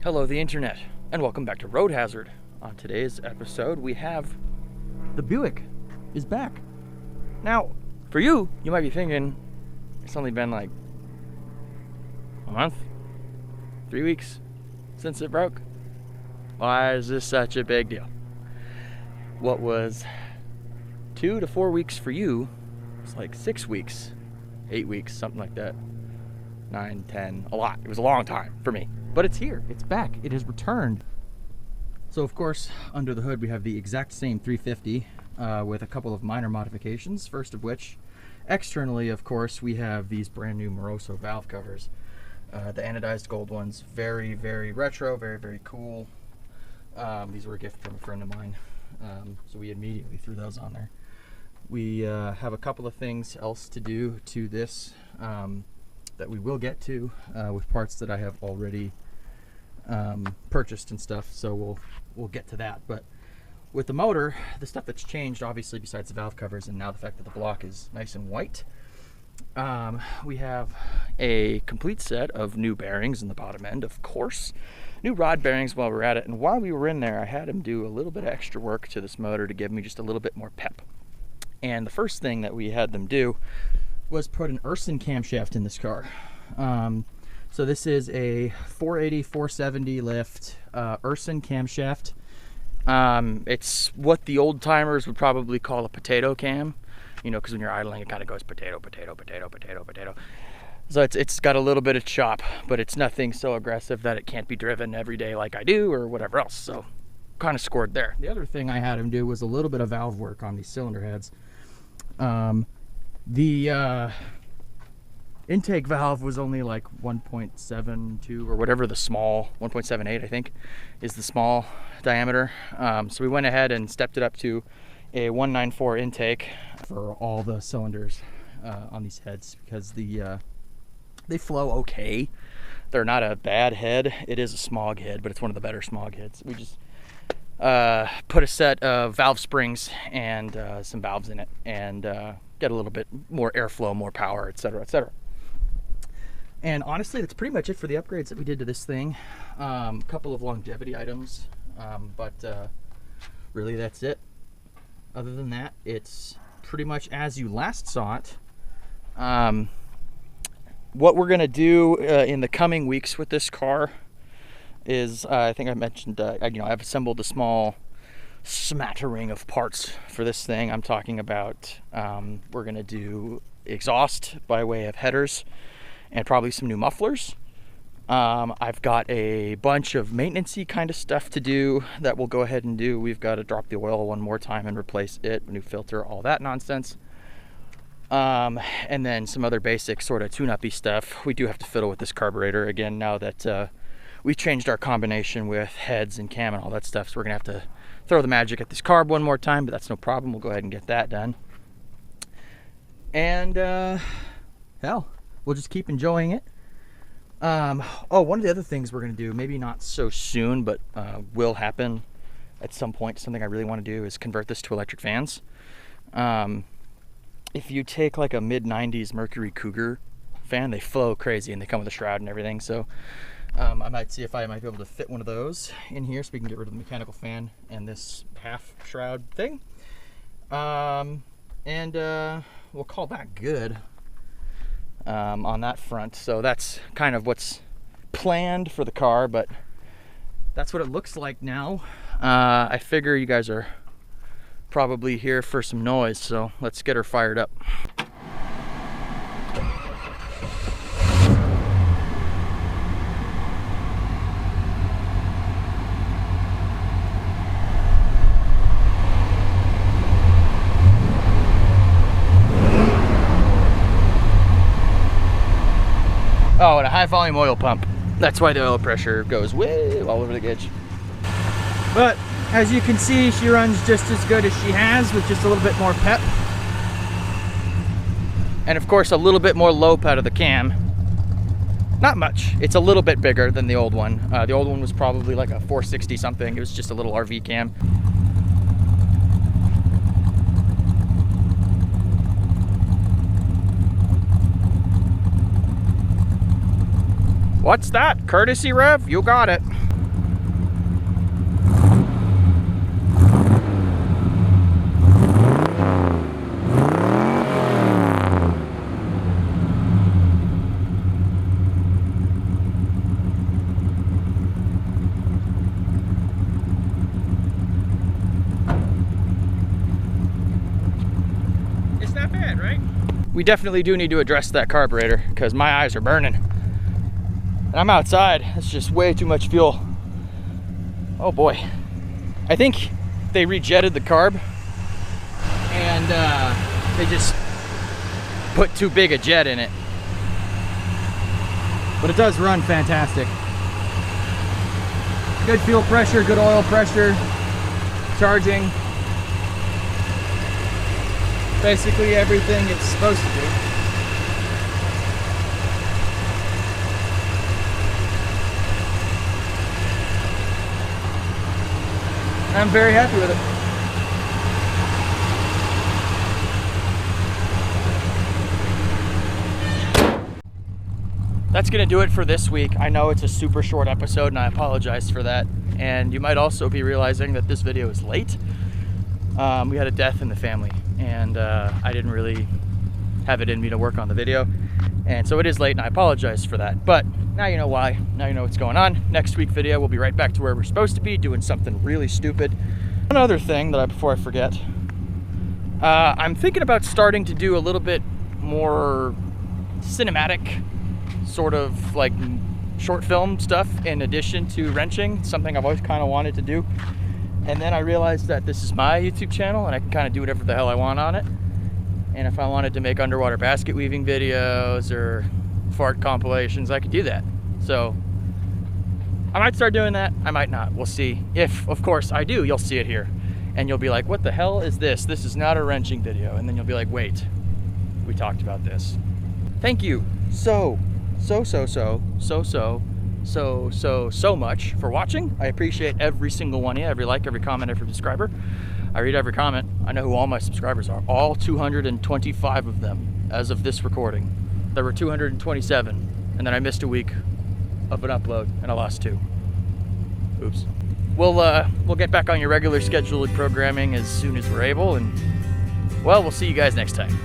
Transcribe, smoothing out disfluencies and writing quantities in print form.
Hello, the internet, and welcome back to Road Hazard. On today's episode, we have the Buick is back. Now, for you might be thinking, it's only been like a month, 3 weeks since it broke. Why is this such a big deal? What was 2 to 4 weeks for you, it's like 6 weeks, 8 weeks, something like that. 9, 10, a lot. It was a long time for me. But it's here, it's back, it has returned. So of course, under the hood we have the exact same 350 with a couple of minor modifications. First of which, externally of course, we have these brand new Moroso valve covers. The anodized gold ones, very, very retro, very, very cool. These were a gift from a friend of mine, so we immediately threw those on there. We have a couple of things else to do to this that we will get to with parts that I have already purchased and stuff, so we'll get to that. But with the motor, the stuff that's changed, obviously, besides the valve covers and now the fact that the block is nice and white, we have a complete set of new bearings in the bottom end, of course, new rod bearings while we're at it. And while we were in there, I had him do a little bit of extra work to this motor to give me just a little bit more pep. And the first thing that we had them do was put an Urson camshaft in this car. So this is a 480, 470 lift Urson camshaft. It's what the old timers would probably call a potato cam, you know, because when you're idling it kind of goes potato, potato, potato, potato, potato. So it's got a little bit of chop, but it's nothing so aggressive that it can't be driven every day like I do or whatever else. So kind of scored there. The other thing I had him do was a little bit of valve work on these cylinder heads. The intake valve was only like 1.72 or whatever, the small 1.78 I think is the small diameter. So we went ahead and stepped it up to a 194 intake for all the cylinders on these heads, because they flow okay. They're not a bad head. It is a smog head, but it's one of the better smog heads. We just put a set of valve springs and some valves in it and get a little bit more airflow, more power, etc., etc. And honestly, that's pretty much it for the upgrades that we did to this thing. A couple of longevity items, but really that's it. Other than that, it's pretty much as you last saw it. What we're gonna do in the coming weeks with this car is, I think I mentioned, I've assembled a small smattering of parts for this thing. I'm talking about, we're gonna do exhaust by way of headers and probably some new mufflers. I've got a bunch of maintenance-y kind of stuff to do that we'll go ahead and do. We've got to drop the oil one more time and replace it, new filter, all that nonsense. And then some other basic sort of tune-up-y stuff. We do have to fiddle with this carburetor again now that we've changed our combination with heads and cam and all that stuff, so we're gonna have to throw the magic at this carb one more time, but that's no problem. We'll go ahead and get that done. And hell, we'll just keep enjoying it. Oh, one of the other things we're gonna do, maybe not so soon, but will happen at some point, something I really want to do, is convert this to electric fans. If you take like a mid-90s Mercury Cougar fan, they flow crazy and they come with a shroud and everything. So I might see if I might be able to fit one of those in here so we can get rid of the mechanical fan and this half shroud thing. And we'll call that good on that front. So that's kind of what's planned for the car, but that's what it looks like now. I figure you guys are probably here for some noise, so let's get her fired up. Oh, and a high volume oil pump. That's why the oil pressure goes way all over the gauge. But as you can see, she runs just as good as she has, with just a little bit more pep. And of course, a little bit more lope out of the cam. Not much. It's a little bit bigger than the old one. The old one was probably like a 460 something. It was just a little RV cam. What's that? Courtesy rev? You got it. It's not bad, right? We definitely do need to address that carburetor because my eyes are burning. And I'm outside, it's just way too much fuel. Oh boy. I think they rejetted the carb and they just put too big a jet in it. But it does run fantastic. Good fuel pressure, good oil pressure, charging. Basically everything it's supposed to do. I'm very happy with it. That's gonna do it for this week. I know it's a super short episode and I apologize for that. And you might also be realizing that this video is late. We had a death in the family and I didn't really have it in me to work on the video. And so it is late and I apologize for that. But now you know why, now you know what's going on. Next week video, we'll be right back to where we're supposed to be, doing something really stupid. One other thing that before I forget, I'm thinking about starting to do a little bit more cinematic, sort of like short film stuff in addition to wrenching, something I've always kind of wanted to do. And then I realized that this is my YouTube channel and I can kind of do whatever the hell I want on it. And if I wanted to make underwater basket weaving videos or fart compilations, I could do that. So I might start doing that, I might not, we'll see. If, of course, I do, you'll see it here. And you'll be like, what the hell is this? This is not a wrenching video. And then you'll be like, wait, we talked about this. Thank you so much for watching. I appreciate every single one of you, every like, every comment, every subscriber. I read every comment. I know who all my subscribers are, all 225 of them as of this recording. There were 227, and then I missed a week of an upload and I lost 2. Oops. We'll get back on your regular scheduled programming as soon as we're able, and well, we'll see you guys next time.